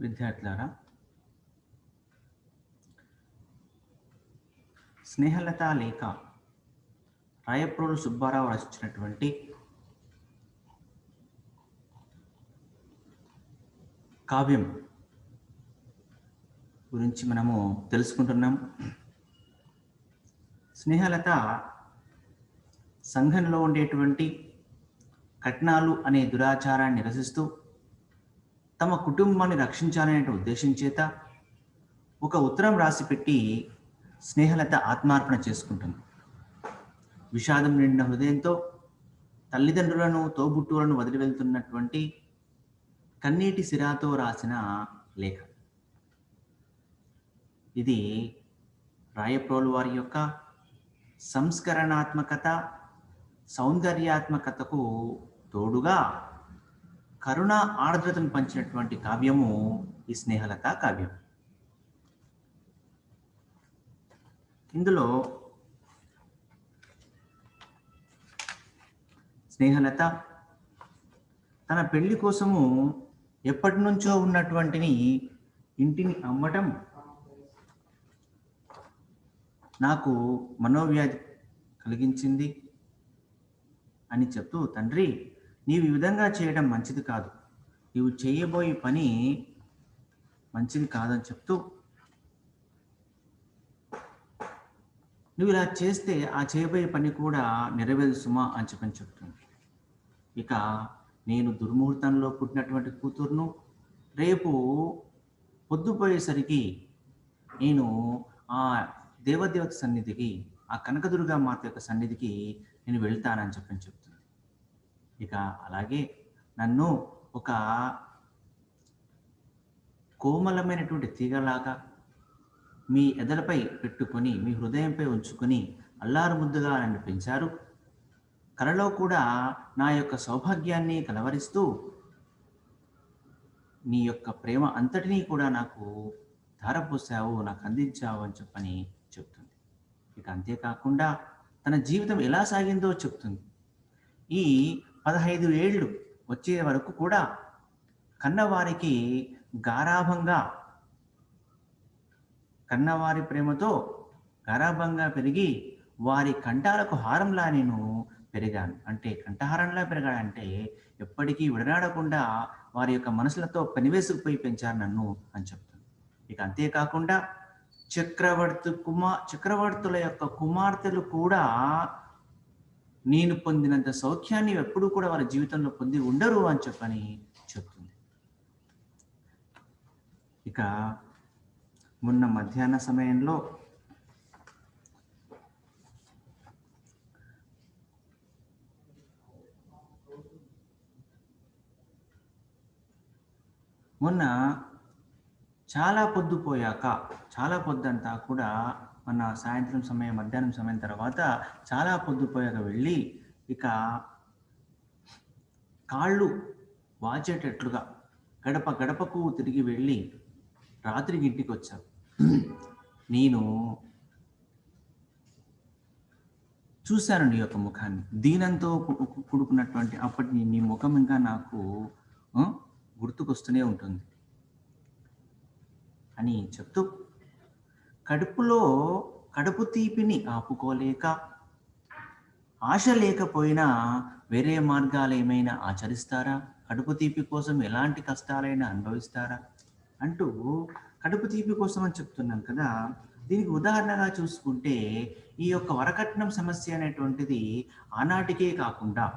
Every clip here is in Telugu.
విద్యార్థులారా, స్నేహలత లేఖ రాయప్రోలు సుబ్బారావు రచించినటువంటి కావ్యం గురించి మనము తెలుసుకుంటున్నాం. స్నేహలత సంఘంలో ఉండేటువంటి కట్నాలు అనే దురాచారాన్ని నిరసిస్తూ తమ కుటుంబాన్ని రక్షించాలనే ఉద్దేశం చేత ఒక ఉత్తరం రాసిపెట్టి స్నేహలత ఆత్మార్పణ చేసుకుంటుంది. విషాదం నిండిన హృదయంతో తల్లిదండ్రులను తోబుట్టువులను వదిలి వెళ్తున్నటువంటి కన్నీటి సిరాతో రాసిన లేఖ. ఇది రాయప్రోలు వారి యొక్క సంస్కరణాత్మకత, సౌందర్యాత్మకతకు తోడుగా కరుణ ఆర్ద్రతను పంచినటువంటి కావ్యము ఈ స్నేహలత కావ్యం. ఇందులో స్నేహలత తన పెళ్లి కోసము ఎప్పటి నుంచో ఉన్నటువంటిని ఇంటిని అమ్మటం నాకు మనోవ్యాధి కలిగించింది అని చెప్తూ, తండ్రి నీవు ఈ విధంగా చేయడం మంచిది కాదు, నీవు చేయబోయే పని మంచిది కాదని చెప్తూ, నువ్వు ఇలా చేస్తే ఆ చేయబోయే పని కూడా నెరవేరు సుమా అని చెప్తుంది. ఇక నేను దుర్ముహూర్తంలో పుట్టినటువంటి కూతురును రేపు పొద్దుపోయేసరికి నేను ఆ దేవదేవత సన్నిధికి, ఆ కనకదుర్గా మాత యొక్క సన్నిధికి నేను వెళ్తానని చెప్తుంది. ఇక అలాగే నన్ను ఒక కోమలమైనటువంటి తీగలాగా మీ ఎదలపై పెట్టుకొని, మీ హృదయంపై ఉంచుకొని అల్లారు ముద్దుగా నన్ను పెంచారు. కలలో కూడా నా యొక్క సౌభాగ్యాన్ని కలవరిస్తూ నీ యొక్క ప్రేమ అంతటినీ కూడా నాకు ధారపోసావు, నాకు అందించావు అని చెప్తుంది. ఇక అంతేకాకుండా తన జీవితం ఎలా సాగిందో చెప్తుంది. ఈ 15 ఏళ్ళు వచ్చే వరకు కూడా కన్నవారికి గారాభంగా, కన్నవారి ప్రేమతో గారాభంగా పెరిగి వారి కంఠాలకు హారంలా నేను పెరిగాను. అంటే కంఠహారంలా పెరిగాడంటే ఎప్పటికీ విడనాడకుండా వారి యొక్క మనసులతో పెనివేసుకుపోయి పెంచారు నన్ను అని చెప్తుంది. ఇక అంతేకాకుండా చక్రవర్తుల యొక్క కుమార్తెలు కూడా నేను పొందినంత సౌఖ్యాన్ని ఎప్పుడూ కూడా వారి జీవితంలో పొంది ఉండరు అని చెప్తుంది. ఇక మొన్న మధ్యాహ్న సమయంలో చాలా పొద్దుపోయాక, చాలా పొద్దంతా కూడా మన సాయంత్రం సమయం, మధ్యాహ్నం సమయం తర్వాత చాలా పొద్దుపోయాక వెళ్ళి ఇక కాళ్ళు వాచేటట్లుగా గడప గడపకు తిరిగి వెళ్ళి రాత్రికి ఇంటికి వచ్చాను. నేను చూశాను నీ యొక్క ముఖాన్ని, దీనంతో కూడుకున్నటువంటి అప్పటి నీ ముఖం ఇంకా నాకు గుర్తుకొస్తూనే ఉంటుంది అని చెప్తూ, కడుపు తీపిని ఆపుకోలేక, ఆశ లేకపోయినా వేరే మార్గాలు ఏమైనా ఆచరిస్తారా? కడుపు తీపి కోసం ఎలాంటి కష్టాలైనా అనుభవిస్తారా అంటూ కడుపు తీపి కోసం అని చెప్తున్నాం కదా. దీనికి ఉదాహరణగా చూసుకుంటే ఈ యొక్క వరకట్నం సమస్య అనేటువంటిది ఆనాటికే కాకుండా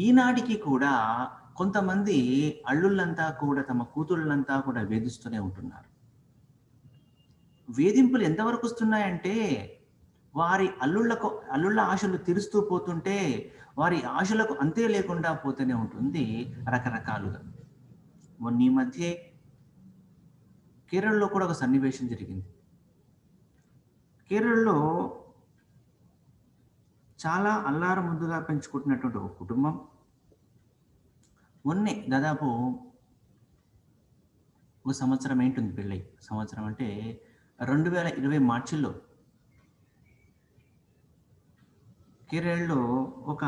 ఈనాటికి కూడా కొంతమంది అల్లుళ్ళంతా కూడా తమ కూతుళ్ళంతా కూడా వేధిస్తూనే ఉంటున్నారు. వేధింపులు ఎంతవరకు వస్తున్నాయంటే వారి అల్లుళ్ళ ఆశలు తీరుస్తూ పోతుంటే వారి ఆశలకు అంతే లేకుండా పోతూనే ఉంటుంది రకరకాలుగా. మొన్న ఈ మధ్య కేరళలో కూడా ఒక సన్నివేశం జరిగింది. కేరళలో చాలా అల్లారు ముద్దుగా పెంచుకుంటున్నటువంటి ఒక కుటుంబం మొన్నే దాదాపు ఒక సంవత్సరం ఏంటుంది పెళ్ళై. సంవత్సరం అంటే 2020 మార్చిలో కేరళలో ఒక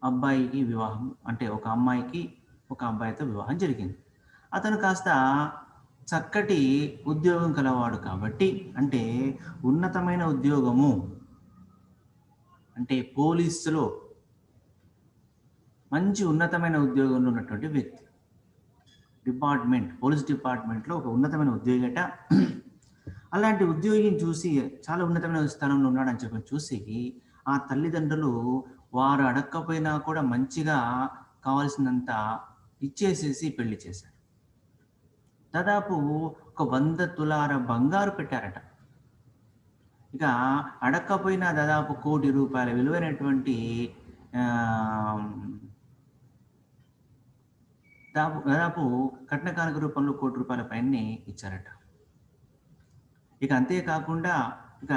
అబ్బాయికి వివాహం, అంటే ఒక అమ్మాయికి ఒక అబ్బాయితో వివాహం జరిగింది. అతను కాస్త చక్కటి ఉద్యోగం కలవాడు కాబట్టి, అంటే ఉన్నతమైన ఉద్యోగము, అంటే పోలీసులో మంచి ఉన్నతమైన ఉద్యోగంలో ఉన్నటువంటి వ్యక్తి, పోలీస్ డిపార్ట్మెంట్లో ఒక ఉన్నతమైన ఉద్యోగట. అలాంటి ఉద్యోగిని చూసి చాలా ఉన్నతమైన స్థానంలో ఉన్నాడని చెప్పి చూసి ఆ తల్లిదండ్రులు వారు అడక్కపోయినా కూడా మంచిగా కావాల్సినంత ఇచ్చేసేసి పెళ్లి చేశారు. దాదాపు ఒక 100 తులాల బంగారు పెట్టారట. ఇక అడక్కపోయినా దాదాపు ₹1,00,00,000 విలువైనటువంటి దాదాపు కట్న కానుక రూపంలో ₹1,00,00,000 పైనే ఇచ్చారట. ఇక అంతేకాకుండా ఇక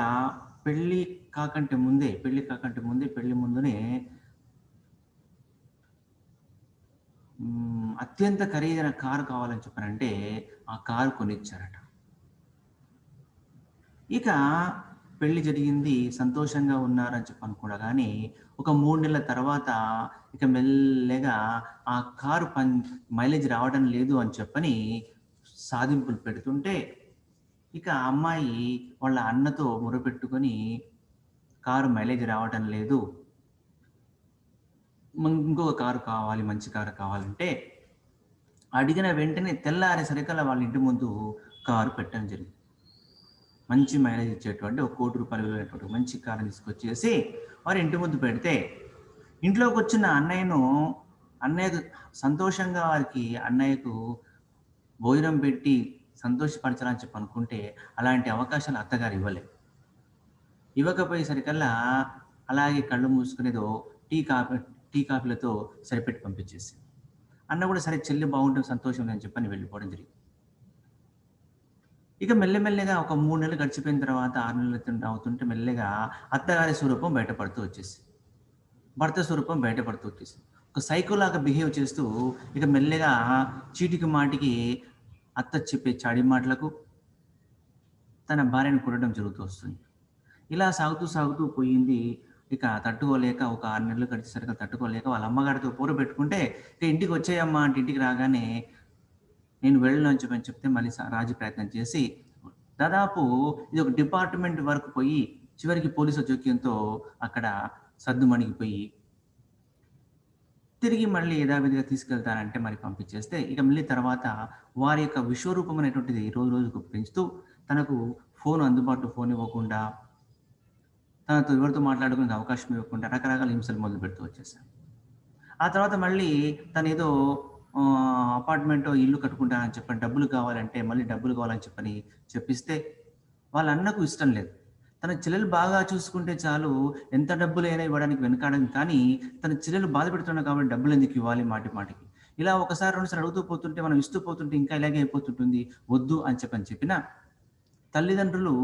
పెళ్లి కాకంటే ముందే పెళ్లి ముందునే అత్యంత ఖరీదైన కారు కావాలని చెప్పారంటే ఆ కారు కొనిచ్చారట. ఇక పెళ్లి జరిగింది, సంతోషంగా ఉన్నారని చెప్పి అనుకున్నా కానీ ఒక 3 నెలల తర్వాత ఇక మెల్లగా ఆ కారు మైలేజ్ రావడం లేదు అని చెప్పని సాధింపులు పెడుతుంటే ఇక అమ్మాయి వాళ్ళ అన్నతో మొరపెట్టుకొని కారు మైలేజ్ రావడం లేదు, ఇంకొక కారు కావాలి, మంచి కారు కావాలంటే అడిగిన వెంటనే తెల్లారేసరికల్లా వాళ్ళ ఇంటి ముందు కారు పెట్టడం జరిగింది. మంచి మైలేజ్ ఇచ్చేటువంటి ఒక ₹1,00,00,000 విలువైనటువంటి మంచి కారు తీసుకొచ్చేసి వారి ఇంటి ముందు పెడితే ఇంట్లోకి వచ్చిన అన్నయ్యకు సంతోషంగా వారికి అన్నయ్యకు భోజనం పెట్టి సంతోషపరచాలని చెప్పి అనుకుంటే అలాంటి అవకాశాలు అత్తగారు ఇవ్వకపోయేసరికల్లా అలాగే కళ్ళు మూసుకునేదో టీ కాఫీలతో సరిపెట్టి పంపించేసి అన్న కూడా సరే చెల్లి బాగుంటుంది సంతోషం అని చెప్పని వెళ్ళిపోవడం జరిగింది. ఇక మెల్లమెల్లగా ఒక 3 నెలలు గడిచిపోయిన తర్వాత 6 నెలలు అవుతుంటే మెల్లగా అత్తగారి స్వరూపం బయటపడుతూ వచ్చేసి భర్త స్వరూపం బయటపడుతూ వచ్చేసి ఒక సైకోలాగా బిహేవ్ చేస్తూ ఇక మెల్లగా చీటికి మాటికి అత్త చెప్పే చాడి మాటలకు తన భార్యను కొట్టడం జరుగుతూ వస్తుంది. ఇలా సాగుతూ పోయింది. ఇక తట్టుకోలేక ఒక 6 నెలలు గడిచేసరికి తట్టుకోలేక వాళ్ళ అమ్మగారితో పెట్టుకుంటే ఇక ఇంటికి వచ్చేయమ్మా అంటే ఇంటికి రాగానే నేను వెళ్ళను అని చెప్పని చెప్తే మళ్ళీ రాజీ ప్రయత్నం చేసి దాదాపు ఇది ఒక డిపార్ట్మెంట్ వరకు పోయి చివరికి పోలీసు జోక్యంతో అక్కడ సద్దుమణిగిపోయి తిరిగి మళ్ళీ యథావిధిగా తీసుకెళ్తానంటే మరి పంపించేస్తే ఇక మళ్ళీ తర్వాత వారి యొక్క విశ్వరూపం అనేటువంటిది రోజుకు పెంచుతూ తనకు ఫోన్ ఇవ్వకుండా, తనతో ఎవరితో మాట్లాడుకునే అవకాశం ఇవ్వకుండా రకరకాల హింసలు మొదలు పెడుతూ వచ్చేసాను. ఆ తర్వాత మళ్ళీ తను ఏదో అపార్ట్మెంట్ ఇల్లు కట్టుకుంటానని చెప్పని డబ్బులు కావాలని చెప్పని చెప్పిస్తే వాళ్ళ అన్నకు ఇష్టం లేదు. తన చెల్లెలు బాగా చూసుకుంటే చాలు, ఎంత డబ్బులైనా ఇవ్వడానికి వెనకాడని, కానీ తన చెల్లెలు బాధ పెడుతున్నాడు కాబట్టి డబ్బులు ఎందుకు ఇవ్వాలి మాటికి. ఇలా ఒకసారి 2 సార్లు అడుగుతూ పోతుంటే మనం ఇస్తూ పోతుంటే ఇంకా ఇలాగే అయిపోతుంటుంది, వద్దు అని చెప్పిన తల్లిదండ్రులు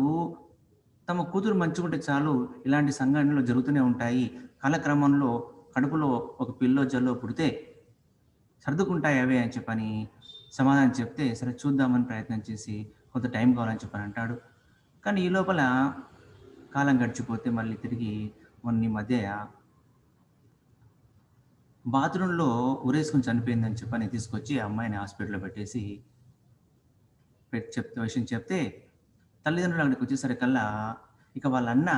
తమ కూతురు మంచిగుంటే చాలు, ఇలాంటి సంఘటనలు జరుగుతూనే ఉంటాయి, కాలక్రమంలో కడుపులో ఒక పిల్లో జల్లో పుడితే సర్దుకుంటాయి అవే అని చెప్పని సమాధానం చెప్తే సరే చూద్దామని ప్రయత్నం చేసి కొంత టైం కావాలని చెప్పని అంటాడు. కానీ ఈ లోపల కాలం గడిచిపోతే మళ్ళీ తిరిగి మొన్న మధ్య బాత్రూంలో ఉరేసుకుని చనిపోయిందని చెప్పని తీసుకొచ్చి ఆ అమ్మాయిని హాస్పిటల్లో పెట్టేసి విషయం చెప్తే తల్లిదండ్రులు అక్కడికి వచ్చేసరికల్లా ఇక వాళ్ళ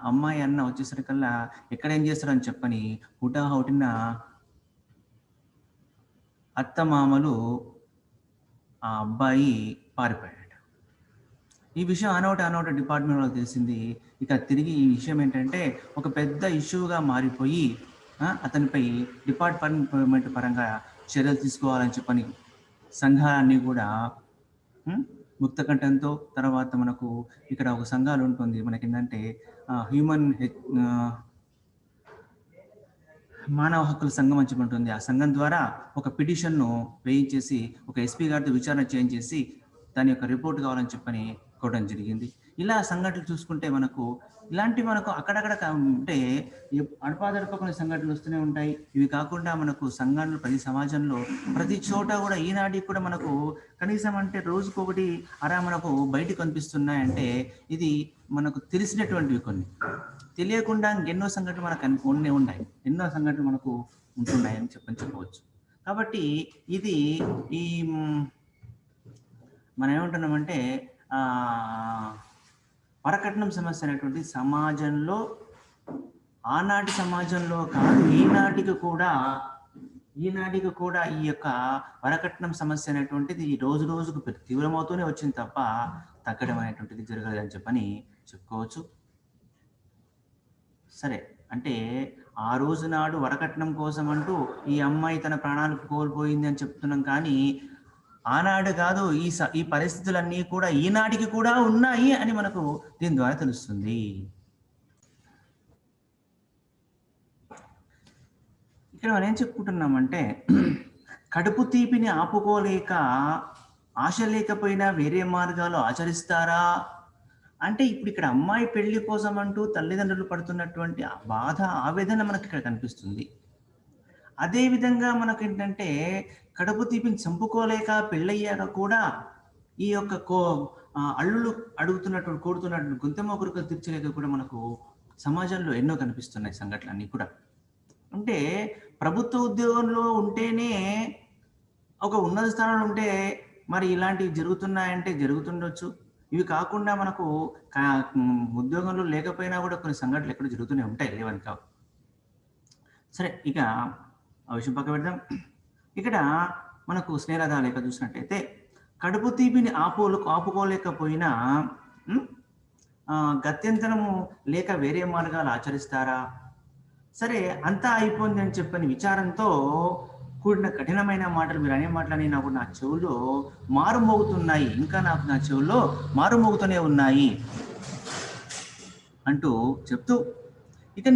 అమ్మాయి అన్న వచ్చేసరికల్లా ఎక్కడేం చేస్తారని చెప్పని హుటాహుటిన అత్తమామలు ఆ అబ్బాయి పారిపోయాడు. ఈ విషయం అనవట డిపార్ట్మెంట్లో తెలిసింది. ఇక తిరిగి ఈ విషయం ఏంటంటే ఒక పెద్ద ఇష్యూగా మారిపోయి అతనిపై డిపార్ట్మెంట్ పరంగా చర్యలు తీసుకోవాలని చెప్పని సంఘాలన్నీ కూడా ముక్తకంఠంతో, తర్వాత మనకు ఇక్కడ ఒక సంఘాలు ఉంటుంది మనకి ఏంటంటే మానవ హక్కుల సంఘం అని చెప్పి ఉంటుంది. ఆ సంఘం ద్వారా ఒక పిటిషన్ను వేయించేసి ఒక ఎస్పీ గారితో విచారణ చేయించేసి దాని యొక్క రిపోర్ట్ కావాలని చెప్పని కోవడం జరిగింది. ఇలా సంఘటనలు చూసుకుంటే మనకు అక్కడక్కడ అంటే అడపాదడప కొన్ని సంఘటనలు వస్తూనే ఉంటాయి. ఇవి కాకుండా మనకు సంఘటనలు ప్రతి సమాజంలో ప్రతి చోట కూడా ఈనాటికి కూడా మనకు కనీసం అంటే రోజుకొకటి మనకు బయటకు కనిపిస్తున్నాయంటే ఇది మనకు తెలిసినటువంటివి, కొన్ని తెలియకుండా ఎన్నో సంఘటనలు మనకు ఉన్నాయి, ఎన్నో సంఘటనలు మనకు ఉంటున్నాయని చెప్పవచ్చు. కాబట్టి ఇది ఈ మనం ఏమంటున్నామంటే వరకట్నం సమస్య అనేటువంటి సమాజంలో, ఆనాటి సమాజంలో కాదు ఈనాటికి కూడా ఈ యొక్క వరకట్నం సమస్య అనేటువంటిది రోజు రోజుకు తీవ్రమవుతూనే వచ్చింది తప్ప తగ్గడం అనేటువంటిది జరగలేదని చెప్పని చెప్పుకోవచ్చు. సరే, అంటే ఆ రోజు నాడు వరకట్నం కోసం అంటూ ఈ అమ్మాయి తన ప్రాణాలు కోల్పోయింది అని చెప్తున్నాం, కానీ ఆనాడు కాదు ఈ పరిస్థితులన్నీ కూడా ఈనాటికి కూడా ఉన్నాయి అని మనకు దీని ద్వారా తెలుస్తుంది. ఇక్కడ మనం ఏం చెప్పుకుంటున్నామంటే, కడుపు తీపిని ఆపుకోలేక ఆశ లేకపోయినా వేరే మార్గాలు ఆచరిస్తారా అంటే, ఇప్పుడు ఇక్కడ అమ్మాయి పెళ్లి కోసం అంటూ తల్లిదండ్రులు పడుతున్నటువంటి బాధ, ఆవేదన మనకి ఇక్కడ కనిపిస్తుంది. అదేవిధంగా మనకు ఏంటంటే, కడుపు తీపిని చంపుకోలేక పెళ్ళయ్యాక కూడా ఈ యొక్క అల్లుళ్ళు కోరుతున్నటువంటి గొంతెమ్మ కొరకలు తీర్చలేక కూడా మనకు సమాజంలో ఎన్నో కనిపిస్తున్నాయి సంఘటనలన్నీ కూడా. అంటే ప్రభుత్వ ఉద్యోగంలో ఉంటేనే, ఒక ఉన్నత స్థానంలో ఉంటే మరి ఇలాంటివి జరుగుతున్నాయంటే జరుగుతుండొచ్చు. ఇవి కాకుండా మనకు ఉద్యోగంలో లేకపోయినా కూడా కొన్ని సంఘటనలు ఎక్కడ జరుగుతూనే ఉంటాయి, లేవని కావు. సరే, ఇక ఆ విషయం పక్క పెడదాం. ఇక్కడ మనకు స్నేహలత లేఖ చూసినట్టయితే, కడుపు తీపిని ఆపుకోలేకపోయినా గత్యంతరము లేక వేరే మార్గాలు ఆచరిస్తారా? సరే, అంతా అయిపోయింది అని చెప్పని విచారంతో కూడిన కఠినమైన మాటలు మీరు అనే మాటలని నాకు నా చెవుల్లో మారుమోగుతున్నాయి, ఇంకా నాకు నా చెవుల్లో మారుమోగుతూనే ఉన్నాయి అంటూ చెప్తూ, ఇక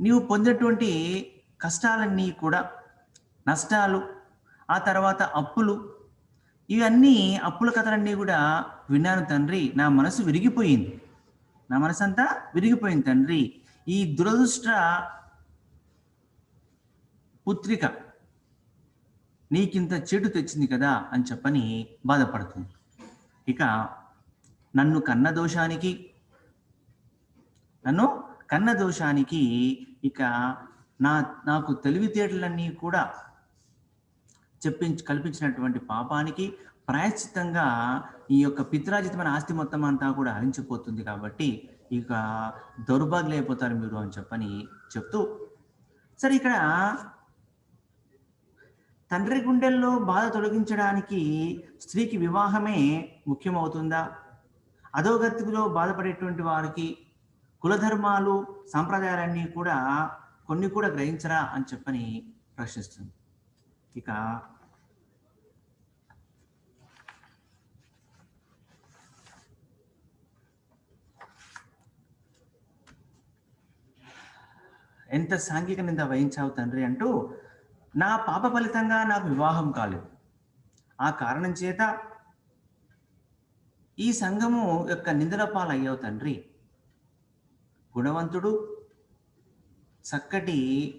నీవు పొందినటువంటి కష్టాలన్నీ కూడా, నష్టాలు, ఆ తర్వాత అప్పులు, ఇవన్నీ అప్పుల కథలన్నీ కూడా విన్నాను తండ్రి. నా మనసు విరిగిపోయింది, నా మనసు అంతా విరిగిపోయింది తండ్రి. ఈ దురదృష్ట పుత్రిక నీకింత చెడు తెచ్చింది కదా అని చెప్పని బాధపడుతుంది. ఇక నన్ను కన్న దోషానికి ఇక నాకు తెలివితేటలన్నీ కూడా కల్పించినటువంటి పాపానికి ప్రాయశ్చిత్తంగా ఈ యొక్క పిత్రాజితమైన ఆస్తి మొత్తం అంతా కూడా హరించిపోతుంది. కాబట్టి ఇక దౌర్భాగ్యులైపోతారు మీరు అని చెప్పని చెప్తూ, సరే, ఇక్కడ తండ్రి గుండెల్లో బాధ తొలగించడానికి స్త్రీకి వివాహమే ముఖ్యమవుతుందా? అధోగతిలో బాధపడేటువంటి వారికి కులధర్మాలు, సాంప్రదాయాలన్నీ కూడా కొన్ని కూడా గ్రహించరా అని చెప్పని ప్రశ్నిస్తుంది. ఇక ఎంత సాంఘిక నింద వహించావు తండ్రి అంటూ, నా పాప ఫలితంగా నాకు వివాహం కాలేదు, ఆ కారణం చేత ఈ సంఘము యొక్క నిందల పాలయ్యావు తండ్రి. గుణవంతుడు, చక్కటి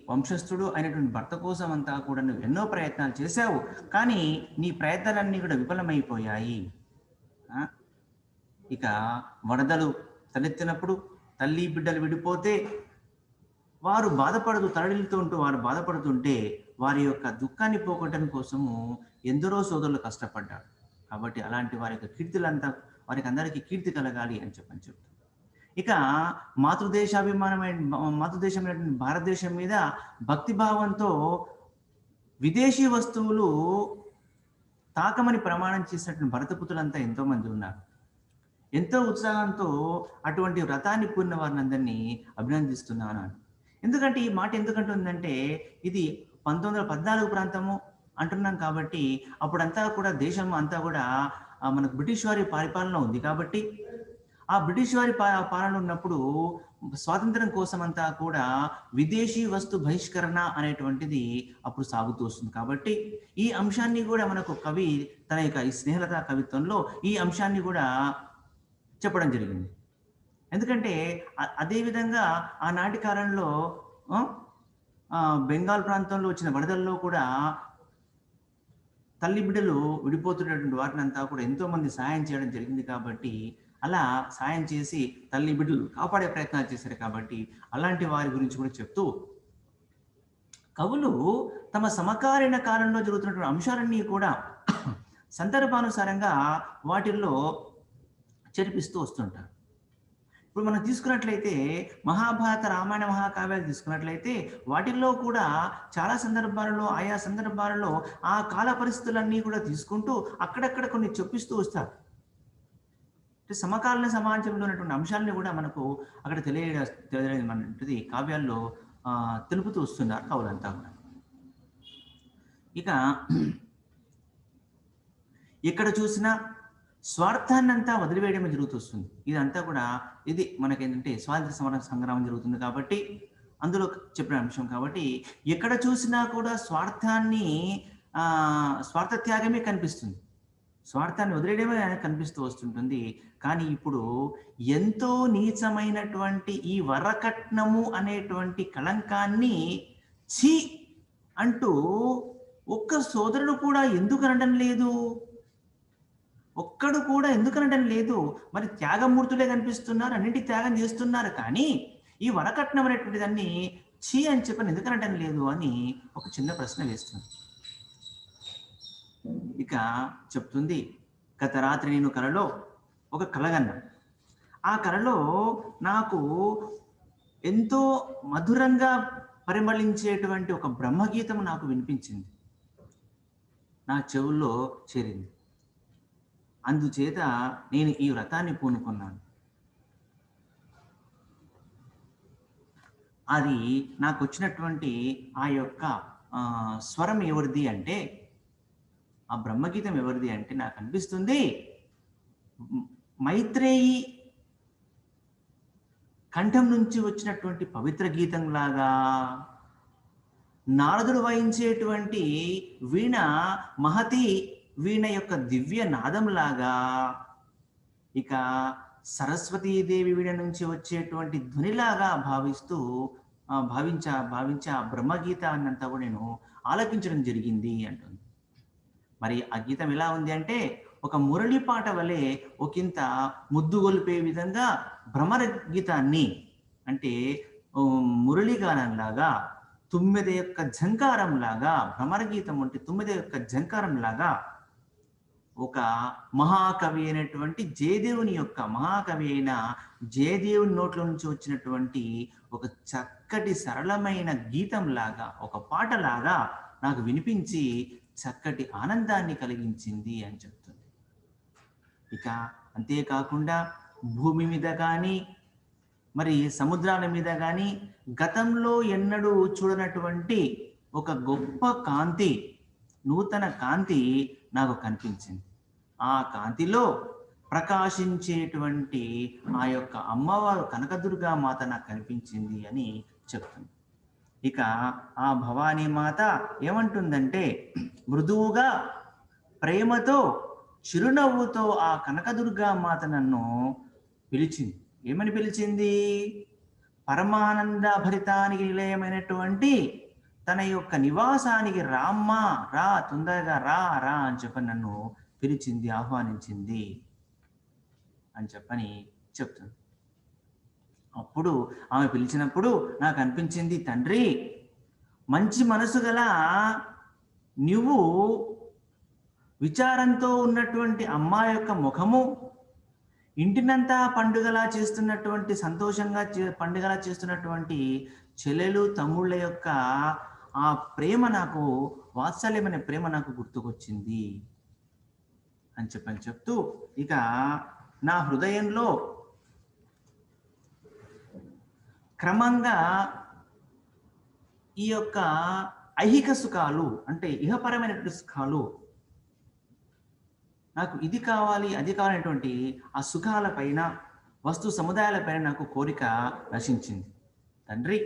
వంశస్థుడు అయినటువంటి భర్త కోసం అంతా కూడా నువ్వు ఎన్నో ప్రయత్నాలు చేశావు, కానీ నీ ప్రయత్నాలన్నీ కూడా విఫలమైపోయాయి. ఇక వరదలు తలెత్తినప్పుడు తల్లి బిడ్డలు విడిపోతే వారు బాధపడుతుంటే వారి యొక్క దుఃఖాన్ని పోగొట్టడం కోసము ఎందరో సోదరులు కష్టపడ్డారు. కాబట్టి అలాంటి వారి యొక్క వారికి అందరికీ కీర్తి కలగాలి అని చెప్తారు. ఇక మాతృదేశమైనటువంటి భారతదేశం మీద భక్తిభావంతో విదేశీ వస్తువులు తాకమని ప్రమాణం చేసినటువంటి భరతపుత్రులంతా ఎంతోమంది ఉన్నారు. ఎంతో ఉత్సాహంతో అటువంటి వ్రతాన్ని పూర్ణ వారిని అందరినీ అభినందిస్తున్నాను. ఎందుకంటే ఈ మాట ఎందుకంటుందంటే, ఇది 1914 ప్రాంతము అంటున్నాం కాబట్టి అప్పుడంతా కూడా దేశం అంతా కూడా మనకు బ్రిటిష్ వారి పరిపాలన ఉంది. కాబట్టి ఆ బ్రిటిష్ వారి పాలన ఉన్నప్పుడు స్వాతంత్రం కోసం అంతా కూడా విదేశీ వస్తు బహిష్కరణ అనేటువంటిది అప్పుడు సాగుతూ వస్తుంది. కాబట్టి ఈ అంశాన్ని కూడా మనకు కవి తన యొక్క ఈ స్నేహలత కవిత్వంలో ఈ అంశాన్ని కూడా చెప్పడం జరిగింది. ఎందుకంటే అదేవిధంగా ఆనాటి కాలంలో బెంగాల్ ప్రాంతంలో వచ్చిన వరదల్లో కూడా తల్లి బిడ్డలు విడిపోతున్నటువంటి వాటిని అంతా కూడా ఎంతో మంది సహాయం చేయడం జరిగింది. కాబట్టి అలా సాయం చేసి తల్లి బిడ్డలు కాపాడే ప్రయత్నాలు చేశారు. కాబట్టి అలాంటి వారి గురించి కూడా చెప్తూ, కవులు తమ సమకాలీన కాలంలో జరుగుతున్నటువంటి అంశాలన్నీ కూడా సందర్భానుసారంగా వాటిల్లో చేర్పిస్తూ వస్తుంటారు. ఇప్పుడు మనం తీసుకున్నట్లయితే మహాభారత, రామాయణ, మహాకావ్యాలు తీసుకున్నట్లయితే వాటిల్లో కూడా చాలా సందర్భాలలో, ఆయా సందర్భాలలో ఆ కాల పరిస్థితులన్నీ కూడా తీసుకుంటూ అక్కడక్కడ కొన్ని చొప్పిస్తూ వస్తారు. అంటే సమకాలీన సమాజంలో ఉన్నటువంటి అంశాలని కూడా మనకు అక్కడ తెలియజేయమంటది కావ్యాల్లో తెలుపుతూ వస్తున్నారు కవులంతా కూడా. ఇక ఎక్కడ చూసినా స్వార్థాన్ని అంతా వదిలివేయడం జరుగుతుంది. ఇదంతా కూడా ఇది మనకేంటంటే స్వాతంత్ర సమర సంగ్రామం జరుగుతుంది కాబట్టి అందులో చెప్పిన అంశం కాబట్టి ఎక్కడ చూసినా కూడా స్వార్థ త్యాగమే కనిపిస్తుంది. స్వార్థాన్ని వదిలేయడమే కనిపిస్తూ వస్తుంటుంది. కానీ ఇప్పుడు ఎంతో నీచమైనటువంటి ఈ వరకట్నము అనేటువంటి కళంకాన్ని ఛీ అంటూ ఒక్క సోదరుడు కూడా ఎందుకు అనడం లేదు? ఒక్కడు కూడా ఎందుకనడం లేదు? మరి త్యాగమూర్తులే కనిపిస్తున్నారు, అన్నింటి త్యాగం చేస్తున్నారు, కానీ ఈ వరకట్నం అనేటువంటి దాన్ని ఛీ అని చెప్పని ఎందుకనడం లేదు అని ఒక చిన్న ప్రశ్న వేస్తుంది. ఇక చెప్తుంది, గత రాత్రి నేను కలలో ఒక కలగన్నా. ఆ కలలో నాకు ఎంతో మధురంగా పరిమళించేటువంటి ఒక బ్రహ్మగీతం నాకు వినిపించింది, నా చెవుల్లో చేరింది. అందుచేత నేను ఈ వ్రతాన్ని పూనుకున్నాను. అది నాకు వచ్చినటువంటి ఆ యొక్క స్వరం ఎవరిది అంటే, ఆ బ్రహ్మగీతం ఎవరిది అంటే నాకు అనిపిస్తుంది మైత్రేయి కంఠం నుంచి వచ్చినటువంటి పవిత్ర గీతం లాగా, నారదుడు వాయించేటువంటి వీణ మహతి వీణ యొక్క దివ్య నాదంలాగా, ఇక సరస్వతీదేవి వీణ నుంచి వచ్చేటువంటి ధ్వనిలాగా భావించా ఆ బ్రహ్మగీతాన్నంతా కూడా నేను ఆలపించడం జరిగింది అంటుంది. మరి ఆ గీతం ఎలా ఉంది అంటే ఒక మురళి పాట వలె ఒకంత ముద్దుగొల్పే విధంగా భ్రమర గీతాన్ని, అంటే మురళీగానంలాగా, తుమ్మెద యొక్క ఝంకారం లాగా, భ్రమర గీతం అంటే తుమ్మెద యొక్క ఝంకారం లాగా ఒక మహాకవి అయినటువంటి మహాకవి అయిన జయదేవుని నోట్ల నుంచి వచ్చినటువంటి ఒక చక్కటి సరళమైన గీతం లాగా, ఒక పాటలాగా నాకు వినిపించి చక్కటి ఆనందాన్ని కలిగించింది అని చెప్తుంది. ఇక అంతేకాకుండా భూమి మీద కానీ మరి సముద్రాల మీద కానీ గతంలో ఎన్నడూ చూడనటువంటి ఒక గొప్ప కాంతి, నూతన కాంతి నాకు కనిపించింది. ఆ కాంతిలో ప్రకాశించేటువంటి ఆ యొక్క అమ్మవారు కనకదుర్గా మాత నాకు కనిపించింది అని చెప్తుంది. ఇక ఆ భవానీ మాత ఏమంటుందంటే, మృదువుగా ప్రేమతో చిరునవ్వుతో ఆ కనకదుర్గా మాత నన్ను పిలిచింది. ఏమని పిలిచింది? పరమానంద భరితానికి నిలయమైనటువంటి తన యొక్క నివాసానికి రామ్మా, రా, తొందరగా రా రా అని చెప్పని నన్ను పిలిచింది, ఆహ్వానించింది అని చెప్పని చెప్తుంది. అప్పుడు ఆమె పిలిచినప్పుడు నాకు అనిపించింది, తండ్రి, మంచి మనసు గల నువ్వు విచారంతో ఉన్నటువంటి అమ్మాయి యొక్క ముఖము, ఇంటినంతా పండుగలా చేస్తున్నటువంటి, సంతోషంగా పండుగలా చేస్తున్నటువంటి చెల్లెలు తమ్ముళ్ళ యొక్క ఆ ప్రేమ నాకు, వాత్సల్యమైన ప్రేమ నాకు గుర్తుకొచ్చింది అని చెప్తూ, ఇక నా హృదయంలో క్రమంగా ఈ యొక్క ఐహిక సుఖాలు, అంటే ఇహపరమైనటువంటి సుఖాలు, నాకు ఇది కావాలి అది కావాలనేటువంటి ఆ సుఖాల పైన, వస్తు సముదాయాలపైన నాకు కోరిక నశించింది. తండ్రి,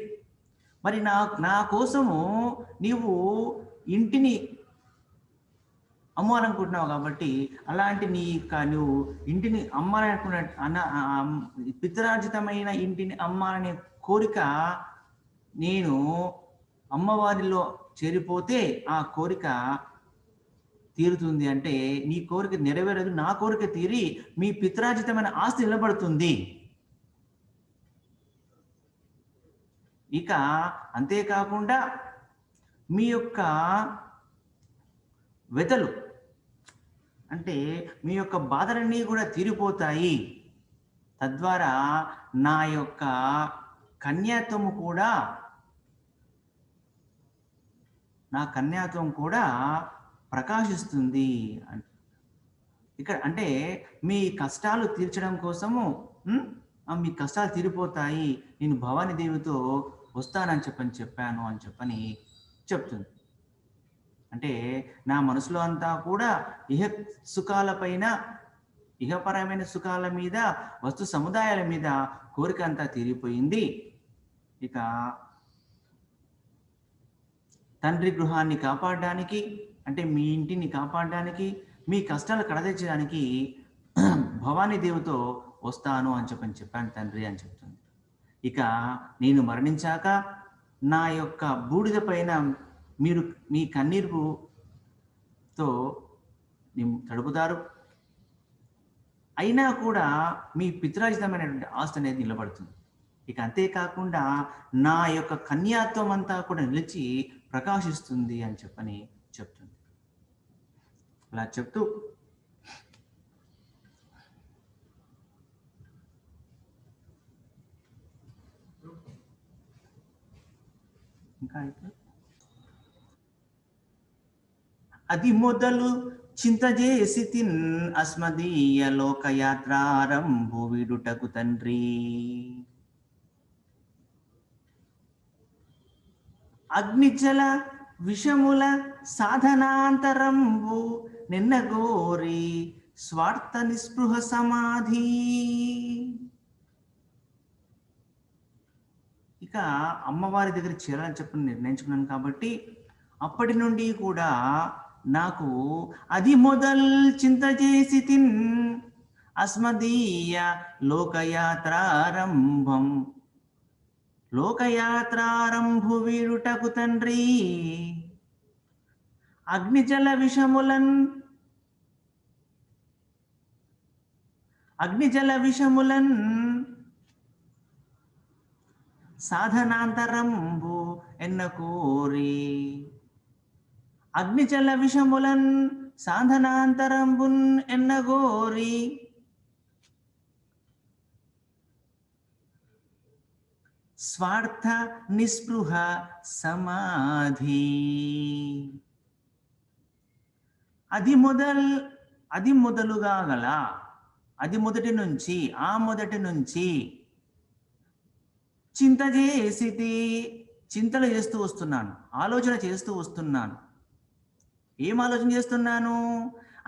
మరి నా కోసము నీవు ఇంటిని అమ్మాలనుకుంటున్నావు కాబట్టి, అలాంటి నువ్వు ఇంటిని అమ్మాలనుకున్న పితరార్జితమైన ఇంటిని అమ్మాలనే కోరిక నేను అమ్మవారిలో చేరిపోతే ఆ కోరిక తీరుతుంది అంటే, నీ కోరిక నెరవేరదు, నా కోరిక తీరి మీ పితరార్జితమైన ఆస్తి నిలబడుతుంది. ఇక అంతేకాకుండా మీ యొక్క వెతలు అంటే మీ యొక్క బాధలన్నీ కూడా తీరిపోతాయి. తద్వారా నా యొక్క కన్యాత్వము కూడా ప్రకాశిస్తుంది. ఇక్కడ అంటే మీ కష్టాలు తీర్చడం కోసము మీ కష్టాలు తీరిపోతాయి, నేను భవానీ దేవితో వస్తానని చెప్పాను అని చెప్తుంది. అంటే నా మనసులో అంతా కూడా ఇహపరమైన సుఖాల మీద, వస్తు సముదాయాల మీద కోరిక అంతా తీరిపోయింది. ఇక తండ్రి గృహాన్ని కాపాడడానికి, అంటే మీ ఇంటిని కాపాడడానికి, మీ కష్టాలు కడతీర్చడానికి భవానీ దేవితో వస్తాను అని చెప్పాను తండ్రి అని చెప్తుంది. ఇక నేను మరణించాక నా యొక్క బూడిద పైన మీరు మీ కన్నీరుతో తడుపుతారు. అయినా కూడా మీ పిత్రాజితమైనటువంటి ఆస్తి అనేది నిలబడుతుంది. ఇక అంతేకాకుండా నా యొక్క కన్యాత్వం అంతా కూడా నిలిచి ప్రకాశిస్తుంది అని చెప్తుంది. అలా చెప్తూ ఇంకా అది మొదలు చింతజేసి తిన్ అస్మదీయ లోకయాత్రారంభు విడుటకు తండ్రి. అగ్నిజల విషముల సాధనాంతరంబు నిన్నగోరి స్వార్థ నిస్పృహ సమాధి. ఇక అమ్మవారి దగ్గర చేరాలని చెప్పని నిర్ణయించుకున్నాను కాబట్టి అప్పటి నుండి కూడా నాకు అది మొదల్ చింత చేసి తిన్ అస్మదీయ లోకయాత్రారంభు వీరుటకు తండ్రి. అగ్నిజల విషములన్ సాధనాంతరంబు ఎన్నకోరి. అగ్నిజల విషములన్ సాధనాంతరంబున్ ఎన్నగోరి. స్వార్థ నిస్పృహ సమాధి. అది మొదలుగా గల మొదటి నుంచి చింతలు చేస్తూ వస్తున్నాను, ఆలోచన చేస్తూ వస్తున్నాను. ఏం ఆలోచన చేస్తున్నాను?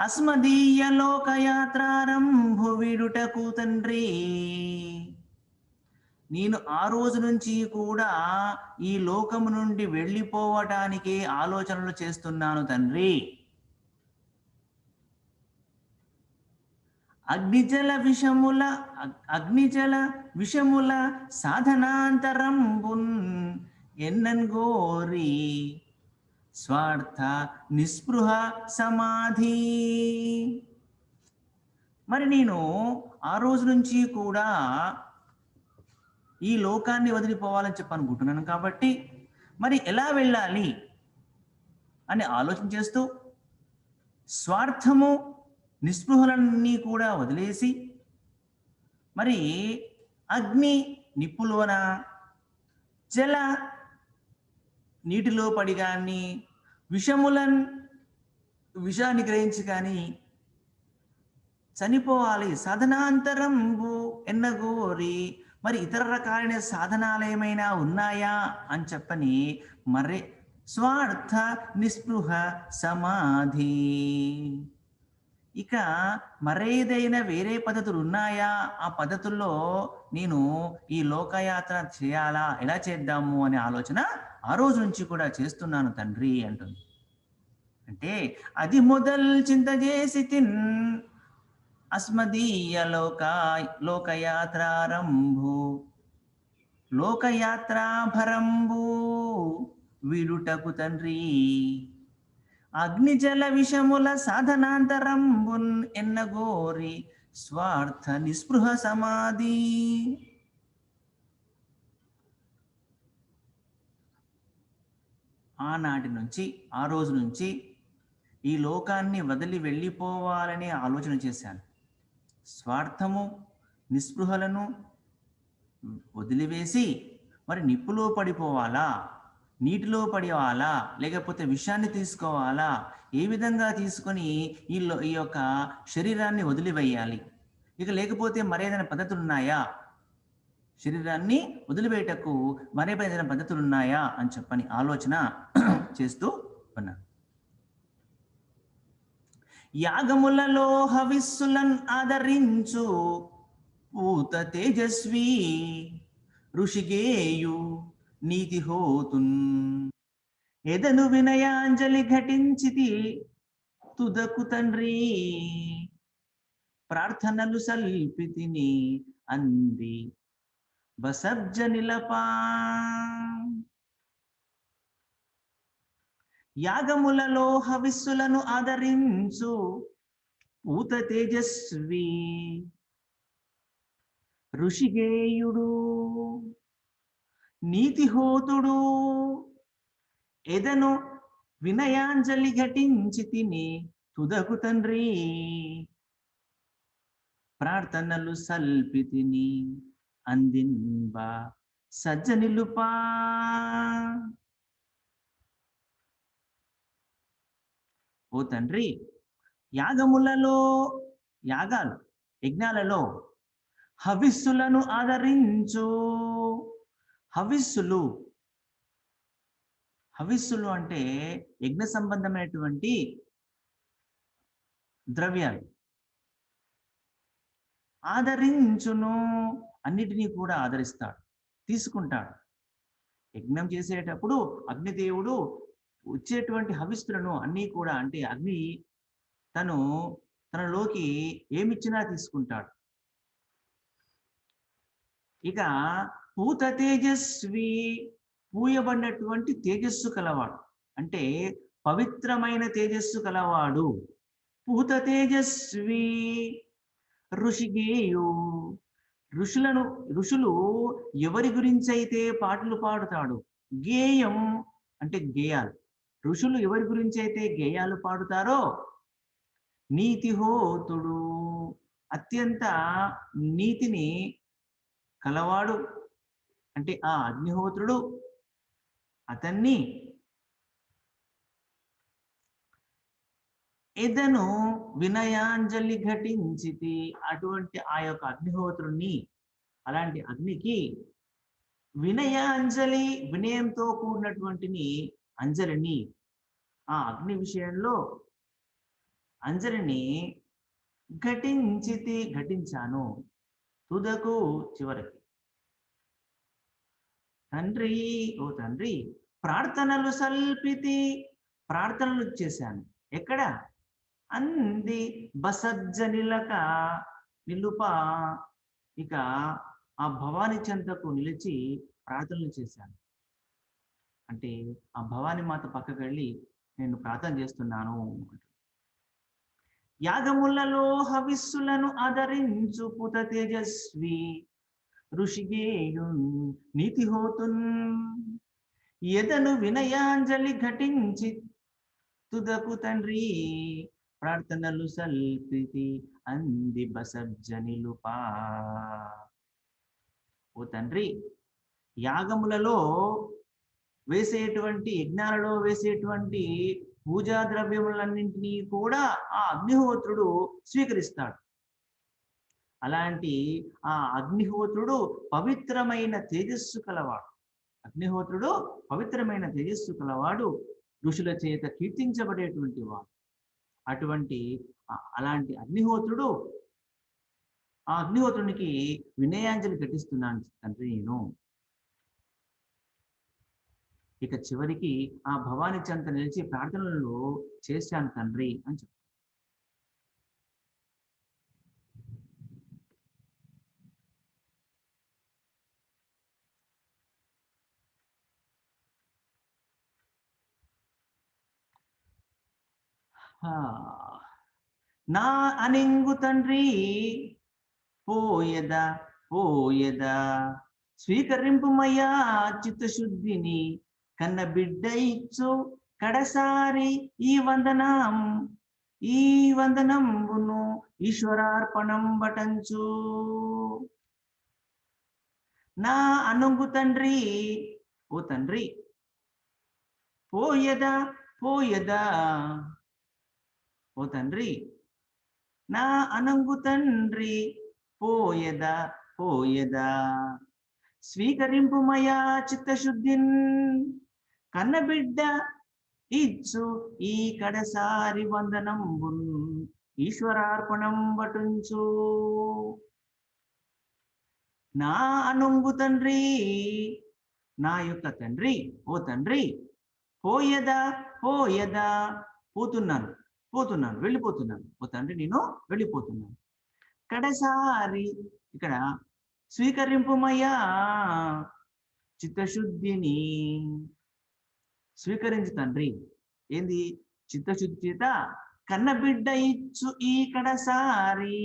అస్మదీయ లోకయాత్రారంభు విడుటకు తండ్రి. నేను ఆ రోజు నుంచి కూడా ఈ లోకము నుండి వెళ్ళిపోవటానికి ఆలోచనలు చేస్తున్నాను తండ్రి. అగ్నిజల విషముల సాధనాంతరంబున్ ఎన్నన్గోరి. స్వార్థ నిస్పృహ సమాధి. మరి నేను ఆ రోజు నుంచి కూడా ఈ లోకాన్ని వదిలిపోవాలని అనుకుంటున్నాను కాబట్టి మరి ఎలా వెళ్ళాలి అని ఆలోచన చేస్తూ స్వార్థము నిస్పృహలన్నీ కూడా వదిలేసి మరి అగ్ని నిప్పులోన, జల నీటిలో పడి కానీ, విషాన్ని గ్రహించి కానీ చనిపోవాలి. సాధనాంతరంబు ఎన్నగోరి. మరి ఇతర రకాలైన సాధనాలు ఏమైనా ఉన్నాయా అని మరే స్వార్థ నిస్పృహ సమాధి. ఇక మరేదైనా వేరే పద్ధతులు ఉన్నాయా? ఆ పద్ధతుల్లో నేను ఈ లోకయాత్ర చేయాలా, ఎలా చేద్దాము అనే ఆలోచన ఆ రోజు నుంచి కూడా చేస్తున్నాను తండ్రి అంటుంది. అంటే అది మొదల్ చింత చేసి తిన్ అస్మదీయ లోకయాత్రాభరంబు విడుటకు తండ్రి. అగ్నిజల విషముల సాధనాంతరంబున్ ఎన్నగోరి. స్వార్థ నిస్పృహ సమాధి. ఆనాటి నుంచి, ఆ రోజు నుంచి ఈ లోకాన్ని వదిలి వెళ్ళిపోవాలనే ఆలోచన చేశాను. స్వార్థము, నిస్పృహలను వదిలివేసి మరి నిప్పులో పడిపోవాలా, నీటిలో పడివాలా, లేకపోతే విషాన్ని తీసుకోవాలా, ఏ విధంగా తీసుకొని ఈ యొక్క శరీరాన్ని వదిలివేయాలి, ఇక లేకపోతే మరేదైనా పద్ధతులు ఉన్నాయా, శరీరాన్ని వదిలివేయటకు మరేదైనా పద్ధతులు ఉన్నాయా అని చెప్పని ఆలోచన చేస్తూ ఉన్నాను. యాగములలో హవిస్సులన్ ఆదరించు పూత తేజస్వి ఋషిగేయు నీతి హోతున్ ఎదను వినయాంజలి ఘటించితి తుదకు తండ్రి ప్రార్థనలు సల్పితిని అంది బసబ్జ నిలపా. యాగములలో హవిస్సులను ఆదరించు పూత తేజస్వి ఋషిగేయుడు నీతిహోతుడు ఎదను వినయాంజలి ఘటించి తిని తుదకు తండ్రి ప్రార్థనలు సల్పితిని అందింబ సజ్జనిలుపా. ఓ తండ్రి, యాగములలో, యాగాలు యజ్ఞాలలో హవిస్సులను ఆదరించు. హవిస్సులు, హవిస్సులు అంటే యజ్ఞ సంబంధమైనటువంటి ద్రవ్యాలు. ఆదరించును, అన్నిటినీ కూడా ఆదరిస్తాడు, తీసుకుంటాడు. యజ్ఞం చేసేటప్పుడు అగ్నిదేవుడు వచ్చేటువంటి హవిస్సులను అన్నీ కూడా, అంటే అగ్ని తనలోకి ఏమిచ్చినా తీసుకుంటాడు. ఇక పూత తేజస్వి, పూయబడినటువంటి తేజస్సు కలవాడు, అంటే పవిత్రమైన తేజస్సు కలవాడు. పూత తేజస్వి ఋషిగేయు, ఋషులు ఎవరి గురించి అయితే పాటలు పాడుతాడు. గేయం అంటే గేయాలు. ఋషులు ఎవరి గురించి అయితే గేయాలు పాడుతారో నీతిహోతుడు, అత్యంత నీతిని కలవాడు, అంటే ఆ అగ్నిహోత్రుడు అతన్ని ఎదను వినయాంజలి ఘటించితి, అటువంటి ఆ యొక్క అగ్నిహోత్రుణ్ణి, అలాంటి అగ్నికి వినయాంజలి, వినయంతో కూడినటువంటి అంజలిని, ఆ అగ్ని విషయంలో అంజలిని ఘటించాను తుదకు, చివరికి. తండ్రి, ఓ తండ్రి, ప్రార్థనలు సల్పితి, ప్రార్థనలు చేశాను. ఎక్కడ? అంది బసజ్జ నిలుప, ఇక ఆ భవాని చెంతకు నిలిచి ప్రార్థనలు చేశాను. అంటే ఆ భవాని మాత పక్కకి వెళ్ళి నేను ప్రార్థన చేస్తున్నాను. యాగములలో హవిస్సులను ఆదరించు పూత తేజస్వి ఋషిగేయు నీతిహోతున్ ఎదను వినయాంజలి ఘటించి తుదకు తండ్రి ప్రార్థనలు సల్పితి అంది బసజ్జ నిలుపా. ఓ తండ్రి, యాగములలో వేసేటువంటి, యజ్ఞాలలో వేసేటువంటి పూజా ద్రవ్యములన్నింటినీ కూడా ఆ అగ్నిహోత్రుడు స్వీకరిస్తాడు. అలాంటి ఆ అగ్నిహోత్రుడు పవిత్రమైన తేజస్సు కలవాడు. అగ్నిహోత్రుడు పవిత్రమైన తేజస్సు కలవాడు, ఋషుల చేత కీర్తించబడేటువంటి వాడు. అలాంటి అగ్నిహోత్రుడు, ఆ అగ్నిహోత్రునికి వినయాంజలి ఘటిస్తున్నాను తండ్రి నేను. ఇక చివరికి ఆ భవాని చెంత నిలిచి ప్రార్థనలు చేశాను తండ్రి అని చెప్తాను. నా అనింగు తండ్రి పోయద స్వీకరింపుమయ్యా చిత్తశుద్ధిని కన్న బిడ్డ ఇచ్చు కడసారి ఈ వందనంబును ఈశ్వరార్పణం బటంచు. నా అనుంగు తండ్రి, ఓ తండ్రి, పోయదా పోయదా, ఓ తండ్రి, నా అనంగు తండ్రి, పోయదా పోయదా, స్వీకరింపుమయా చిత్తశుద్ధిన్, కన్నబిడ్డ ఇచ్చు ఈ కడసారి వందనంబున్ ఈశ్వరార్పణం వటుంచు. నా అనుంగు తండ్రి, నా యొక్క తండ్రి, ఓ తండ్రి, పోయదా పోయదా, పోతున్నాను పోతున్నాను వెళ్ళిపోతున్నాను, ఓ తండ్రి నేను వెళ్ళిపోతున్నాను. కడసారి ఇక్కడ స్వీకరింపుమయ్యా చిత్తశుద్ధిని, స్వీకరించు తండ్రి. ఏంది? చిత్తశుద్ధి చేత కన్నబిడ్డ ఇచ్చు ఈ కడసారి,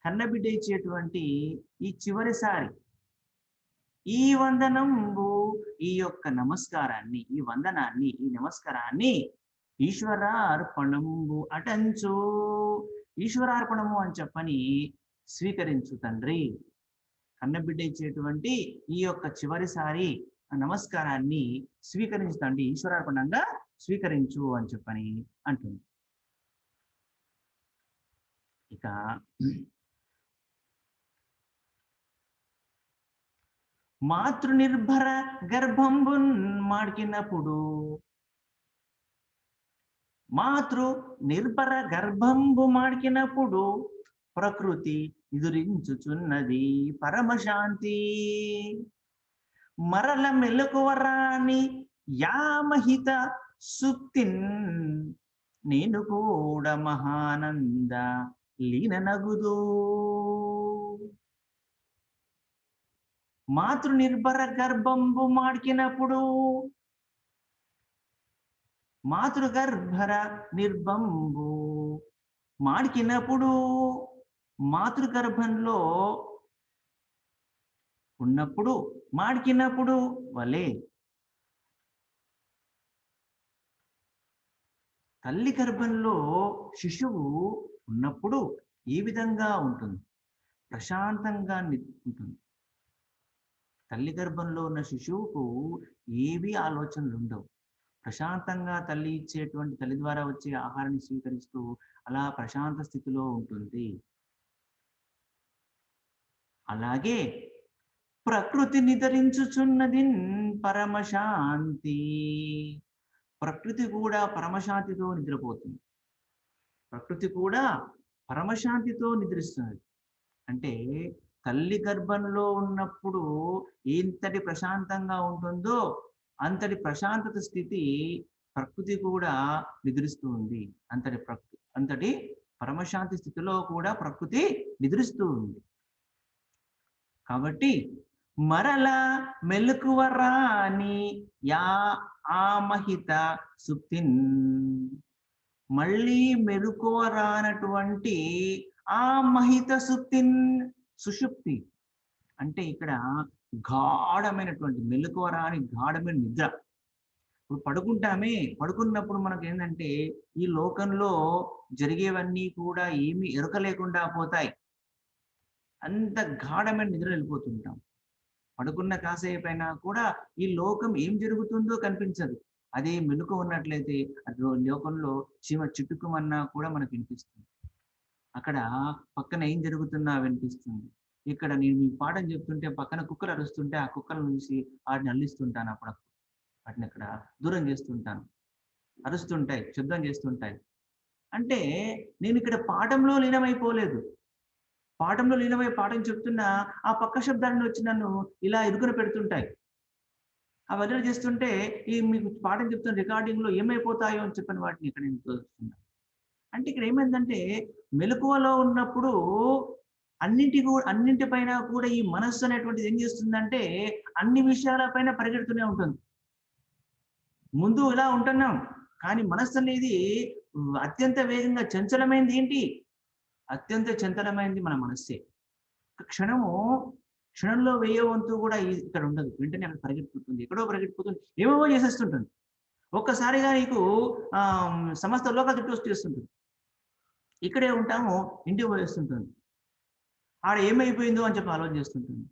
కన్నబిడ్డ ఇచ్చేటువంటి ఈ చివరిసారి ఈ వందనంబు, ఈ యొక్క నమస్కారాన్ని, ఈ వందనాన్ని, ఈ నమస్కారాన్ని ఈశ్వరార్పణంబు అటంచు, ఈశ్వరార్పణము అని చెప్పని స్వీకరించు తండ్రి. కన్నబిడ్డ ఇచ్చేటువంటి ఈ యొక్క చివరిసారి నమస్కారాన్ని స్వీకరించు తండ్రి, ఈశ్వరార్పణంగా స్వీకరించు అని చెప్పని అంటుంది. ఇక మాతృనిర్భర గర్భంబున్ మాడ్కినప్పుడు, మాతృ నిర్భర గర్భంబు మాడ్కినప్పుడు ప్రకృతి ఎదురించుచున్నది పరమశాంతి. మరల మెలకువరాని యామహిత సుక్తిన్, నేను కూడా మహానంద లీననగుదు. మాతృ నిర్భర గర్భంబు మాడ్కినప్పుడు, మాతృగర్భర నిర్భంబు మాడ్కినప్పుడు, మాతృగర్భంలో ఉన్నప్పుడు, మాడ్కినప్పుడు వలే తల్లి గర్భంలో శిశువు ఉన్నప్పుడు ఏ విధంగా ఉంటుంది? ప్రశాంతంగా ఉంటుంది. తల్లి గర్భంలో ఉన్న శిశువుకు ఏవి ఆలోచనలు ఉండవు. ప్రశాంతంగా తల్లి ఇచ్చేటువంటి, తల్లి ద్వారా వచ్చే ఆహారాన్ని స్వీకరిస్తూ అలా ప్రశాంత స్థితిలో ఉంటుంది. అలాగే ప్రకృతి నిద్రించుచున్నది పరమశాంతి, ప్రకృతి కూడా పరమశాంతితో నిద్రపోతుంది. ప్రకృతి కూడా పరమశాంతితో నిద్రిస్తున్నది. అంటే తల్లి గర్భంలో ఉన్నప్పుడు ఎంతటి ప్రశాంతంగా ఉంటుందో అంతటి ప్రశాంతత స్థితి ప్రకృతి కూడా నిద్రిస్తూ ఉంది. అంతటి పరమశాంతి స్థితిలో కూడా ప్రకృతి నిద్రిస్తూ ఉంది. కాబట్టి మరల మెలకువరాని యా ఆమహిత సుప్తిన్, మళ్ళీ మెలకువరానటువంటి ఆమహిత సుప్తిన్, సుషుప్తి అంటే ఇక్కడ గాఢమైనటువంటి, మెలకువరాని గాఢమైన నిద్ర. ఇప్పుడు పడుకున్నప్పుడు మనకు ఏంటంటే ఈ లోకంలో జరిగేవన్నీ కూడా ఏమీ ఎరుక లేకుండా పోతాయి. అంత గాఢమైన నిద్ర వెళ్ళిపోతుంటాం. పడుకున్న కాసేపు అయినా కూడా ఈ లోకం ఏం జరుగుతుందో కనిపించదు. అదే మెలుకు ఉన్నట్లయితే లోకంలో చీమ చిట్టుకుమన్నా కూడా మనకు వినిపిస్తుంది. అక్కడ పక్కన ఏం జరుగుతున్నా వినిపిస్తుంది. ఇక్కడ నేను మీ పాఠం చెప్తుంటే పక్కన కుక్కలు అరుస్తుంటే ఆ కుక్కల నుంచి వాటిని అల్లిస్తుంటాను. అప్పుడప్పుడు వాటిని ఇక్కడ దూరం చేస్తుంటాను. అరుస్తుంటాయి, శబ్దం చేస్తుంటాయి. అంటే నేను ఇక్కడ పాఠంలో లీనమైపోలేదు. పాఠంలో లీనమై పాఠం చెప్తున్నా ఆ పక్క శబ్దాన్ని వచ్చి నన్ను ఇలా ఇరుకున పెడుతుంటాయి. ఆ వదిలి చేస్తుంటే ఈ మీకు పాఠం చెప్తున్న రికార్డింగ్ లో ఏమైపోతాయో అని చెప్పిన వాటిని ఇక్కడ నేను చూస్తున్నా. అంటే ఇక్కడ ఏమైందంటే మెలకువలో ఉన్నప్పుడు అన్నింటిపైన కూడా ఈ మనస్సు అనేటువంటిది ఏం చేస్తుందంటే అన్ని విషయాలపైన పరిగెడుతూనే ఉంటుంది. ముందు ఇలా ఉంటున్నాం, కానీ మనస్సు అనేది అత్యంత వేగంగా చంచలమైంది. ఏంటి? అత్యంత చంచలమైంది మన మనస్సే. క్షణము క్షణంలో 1000 వంతు కూడా ఇక్కడ ఉండదు. వెంటనే అక్కడ పరిగెత్తుతుంది. ఎక్కడో పరిగెత్తిపోతుంది. ఏవేవో చేసేస్తుంటుంది. ఒక్కసారిగా నీకు సమస్త లోకాలు చుట్టూ వచ్చేస్తుంటుంది. ఇక్కడే ఉంటాము, ఇంటికి పోయేస్తుంటుంది. ఆడ ఏమైపోయిందో అని చెప్పి ఆలోచన చేస్తుంటుంది.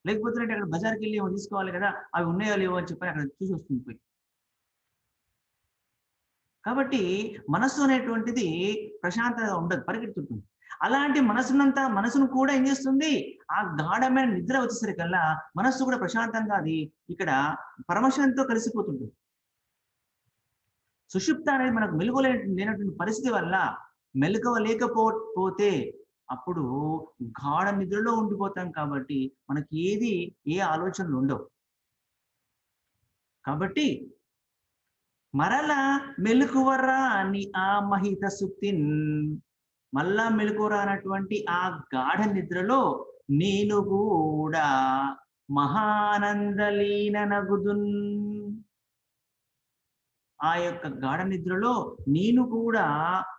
లేకపోతే అక్కడ బజార్కి వెళ్ళి ఏమో తీసుకోవాలి కదా, అవి ఉన్నాయో లేవో అని చెప్పి అక్కడ చూసి వస్తుంది పోయి. కాబట్టి మనస్సు అనేటువంటిది ప్రశాంతంగా ఉండదు, పరిగెడుతుంటుంది. అలాంటి మనసును కూడా ఏం చేస్తుంది, ఆ గాఢమైన నిద్ర వచ్చేసరికల్లా మనస్సు కూడా ప్రశాంతంగా అది ఇక్కడ పరమశంతో కలిసిపోతుంటుంది. సుషుప్త అనేది మనకు లేనటువంటి పరిస్థితి వల్ల మెలకువ లేకపోతే అప్పుడు గాఢ నిద్రలో ఉండిపోతాం. కాబట్టి మనకి ఏ ఆలోచనలు ఉండవు. కాబట్టి మరలా మెలకువరా అని ఆ మహిత సుక్తిన్, మళ్ళా మెలకువరానటువంటి ఆ గాఢ నిద్రలో నేను కూడా మహానందలీన నగుదున్. ఆ యొక్క గాఢ నిద్రలో నేను కూడా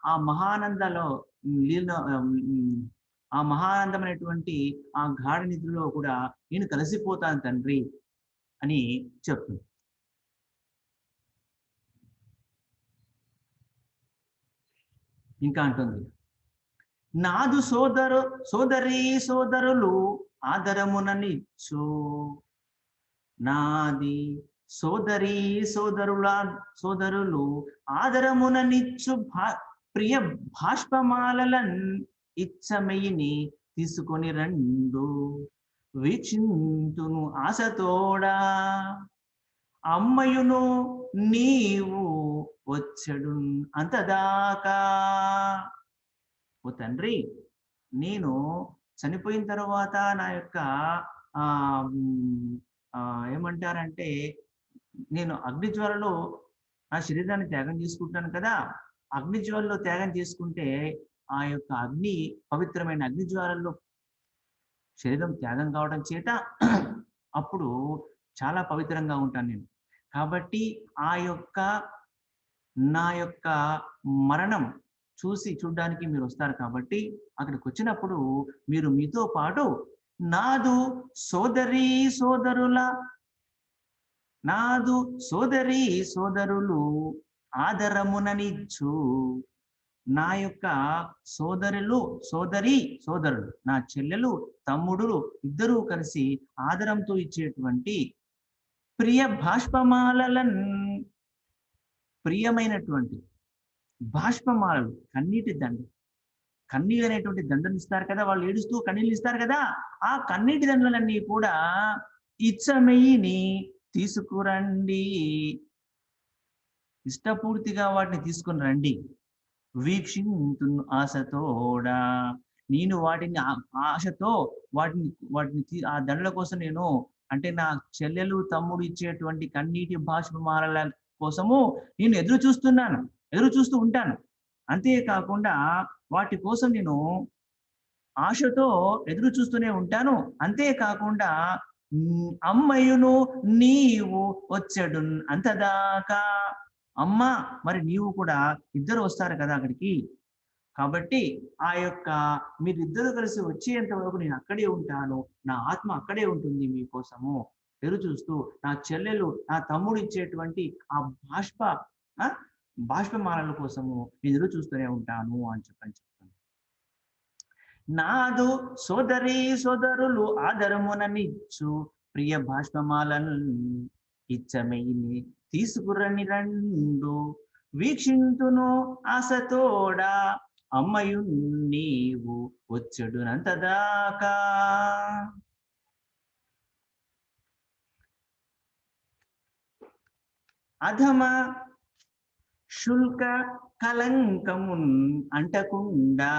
ఆ మహానందలో ఆ మహానందమైనటువంటి ఆ గాఢ నిద్రలో కూడా నేను కలిసిపోతాను తండ్రి అని చెప్తుంది. ఇంకా అంటుంది, నాదు సోదరులు ఆదరముననిచ్చు, నాది సోదరులు ఆదరముననిచ్చు ప్రియ భాష్పమాలలన్ ఇచ్చమయిని తీసుకొని రండు, వీక్షింతును ఆశతోడా అమ్మయును నీవు వచ్చడు అంతదాకా. ఓ తండ్రి, నేను చనిపోయిన తర్వాత నా యొక్క ఏమంటారంటే నేను అగ్నిజ్వాలలో నా శరీరాన్ని త్యాగం చేసుకుంటున్నాను కదా. అగ్నిజ్వాలలో త్యాగం చేసుకుంటే ఆ యొక్క పవిత్రమైన అగ్నిజ్వాలలో శరీరం త్యాగం కావడం చేత అప్పుడు చాలా పవిత్రంగా ఉంటాను నేను. కాబట్టి నా యొక్క మరణం చూడడానికి మీరు వస్తారు. కాబట్టి అక్కడికి వచ్చినప్పుడు మీరు మీతో పాటు నాదు సోదరులు ఆదరముననిచ్చు, నా యొక్క సోదరులు నా చెల్లెలు తమ్ముడు ఇద్దరూ కలిసి ఆదరంతో ఇచ్చేటువంటి ప్రియ భాష్పమాలలన్, ప్రియమైనటువంటి బాష్పమాలలు, కన్నీటి దండ, కన్నీళ్ళు అనేటువంటి దండలు ఇస్తారు కదా, వాళ్ళు ఏడుస్తూ కన్నీళ్ళు ఇస్తారు కదా, ఆ కన్నీటి దండలన్నీ కూడా ఇచ్చమయ్యిని తీసుకురండి, ఇష్టపూర్తిగా వాటిని తీసుకుని రండి. వీక్షింతు ఆశతోడా, నేను వాటిని ఆశతో వాటిని ఆ దండల కోసం నేను, అంటే నా చెల్లెలు తమ్ముడు ఇచ్చేటువంటి కన్నీటి బాష్పమాలల కోసము నేను ఎదురు చూస్తూ ఉంటాను. అంతేకాకుండా వాటి కోసం నేను ఆశతో ఎదురు చూస్తూనే ఉంటాను. అంతేకాకుండా అమ్మయును నీవు వచ్చడు అంతదాకా, అమ్మ మరి నీవు కూడా ఇద్దరు వస్తారు కదా అక్కడికి. కాబట్టి ఆ యొక్క మీరిద్దరు కలిసి వచ్చేంత వరకు నేను అక్కడే ఉంటాను, నా ఆత్మ అక్కడే ఉంటుంది మీకోసము ఎదురు చూస్తూ, నా చెల్లెలు నా తమ్ముడు ఇచ్చేటువంటి ఆ బాష్పమాలల కోసము నేను ఎదురు చూస్తూనే ఉంటాను అని చెప్తాను. నాదు సోదరులు ఆదరముననిచ్చు ప్రియ బాష్పమాలను ఇచ్చమయ్యిని తీసుకురని రండు, వీక్షింతును ఆశతోడా అమ్మయు నీవు వచ్చుడునంతదాకా. అధమ శుల్క కలంకమున్ అంటకుండా,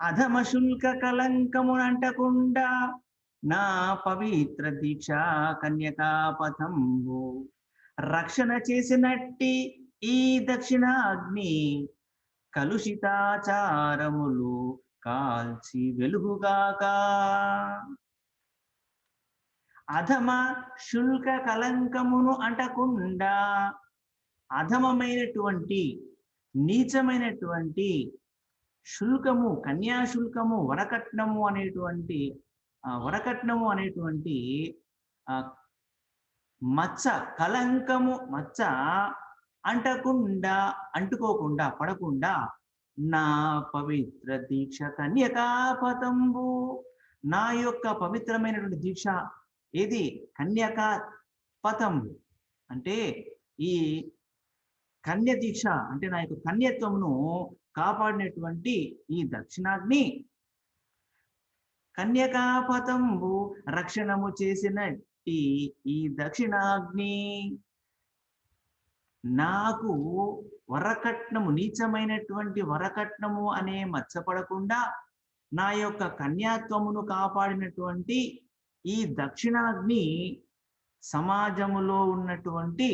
అధమ శుల్క కలంకమున్ అంటకుండా నా పవిత్ర దీక్షా కన్యకాపథంబు రక్షణ చేసినట్టి ఈ దక్షిణాగ్ని కలుషితాచారములు కాల్చి వెలుగుగాక. అధమ శుల్క కలంకమును అంటకుండా, అధమమైనటువంటి నీచమైనటువంటి శుల్కము, కన్యాశుల్కము, వరకట్నము అనేటువంటి ఆ, మచ్చ, కలంకము మచ్చ అంటుకోకుండా పడకుండా నా పవిత్ర దీక్ష కన్యకాపతంబు, నా యొక్క పవిత్రమైనటువంటి దీక్ష ఏది? కన్యకా పతంబు అంటే ఈ కన్య దీక్ష అంటే నా యొక్క కన్యత్వమును కాపాడినటువంటి ఈ దక్షిణాగ్ని, కన్యకాపతంబు రక్షణము చేసినట్టి ఈ దక్షిణాగ్ని నాకు వరకట్నము, నీచమైనటువంటి వరకట్నము అనే మచ్చపడకుండా నా యొక్క కన్యాత్వమును కాపాడినటువంటి ఈ దక్షిణాగ్ని సమాజములో ఉన్నటువంటి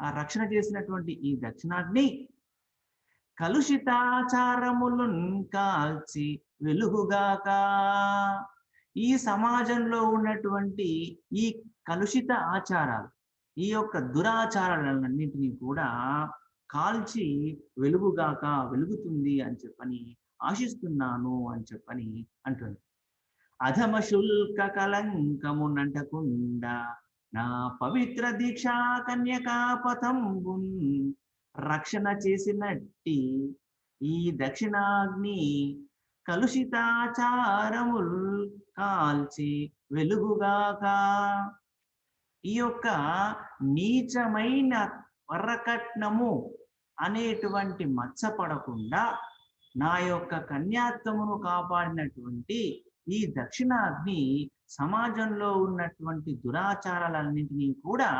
ఆ రక్షణ చేసినటువంటి ఈ దక్షిణాగ్ని కలుషితాచారములను కాల్చి వెలుగుగాక. ఈ సమాజంలో ఉన్నటువంటి ఈ కలుషిత ఆచారాలు, ఈ యొక్క దురాచారాలన్నింటినీ కూడా కాల్చి వెలుగుగాక, వెలుగుతుంది అని చెప్పని ఆశిస్తున్నాను అని చెప్పని అంటుంది. అధమ శుల్క కలంకమునంటకుండా నా పవిత్ర దీక్షా కన్యకాపతంబున్ రక్షణ చేసినట్టి ఈ దక్షిణాగ్ని కలుషితాచారముల్ కాల్చి వెలుగుగాక. ఈ యొక్క నీచమైన వరకట్నము అనేటువంటి మచ్చపడకుండా నా యొక్క కన్యాత్వమును కాపాడినటువంటి ఈ దక్షిణాగ్ని సమాజంలో ఉన్నటువంటి దురాచారాలన్నింటినీ కూడా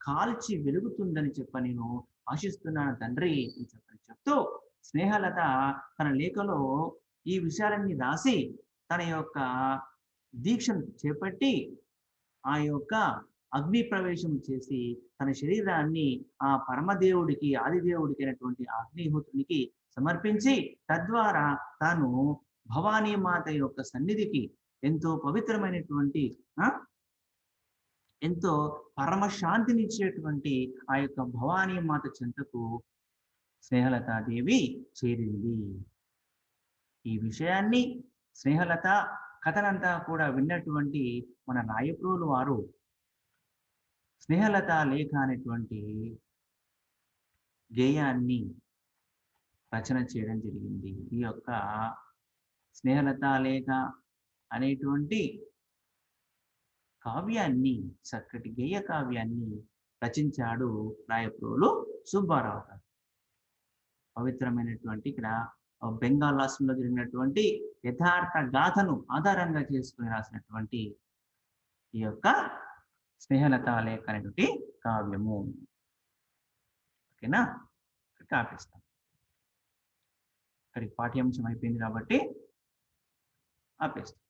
కాల్చి వెలుగుతుందని చెప్పి నేను ఆశిస్తున్నాను తండ్రి అని చెప్పని చెప్తూ స్నేహలత తన లేఖలో ఈ విషయాలన్నీ రాసి తన యొక్క దీక్షను చేపట్టి ఆ యొక్క అగ్ని ప్రవేశం చేసి తన శరీరాన్ని ఆ పరమదేవుడికి, ఆదిదేవుడికి అయినటువంటి అగ్నిహోత్రునికి సమర్పించి తద్వారా తాను భవానీ మాత యొక్క సన్నిధికి ఎంతో పవిత్రమైనటువంటి ఎంతో పరమశాంతినిచ్చేటువంటి ఆ యొక్క భవానీ మాత చెంతకు స్నేహలతాదేవి చేరింది. ఈ విషయాన్ని స్నేహలత కథనంతా కూడా విన్నటువంటి మన రాయప్రోలు వారు స్నేహలత లేఖ అనేటువంటి గేయాన్ని రచన చేయడం జరిగింది. ఈ యొక్క స్నేహలత లేఖ అనేటువంటి కావ్యాన్ని, చక్కటి గేయ కావ్యాన్ని రచించాడు రాయప్రోలు సుబ్బారావు గారు. పవిత్రమైనటువంటి ఇక్కడ బెంగాల్ రాష్ట్రంలో జరిగినటువంటి యథార్థ గాథను ఆధారంగా చేసుకుని రాసినటువంటి ఈ యొక్క స్నేహలత లేఖ అనేటువంటి కావ్యము. ఓకేనా, ఇక్కడ ఆపేస్తాం. ఇక్కడికి పాఠ్యాంశం అయిపోయింది కాబట్టి ఆపేస్తాం.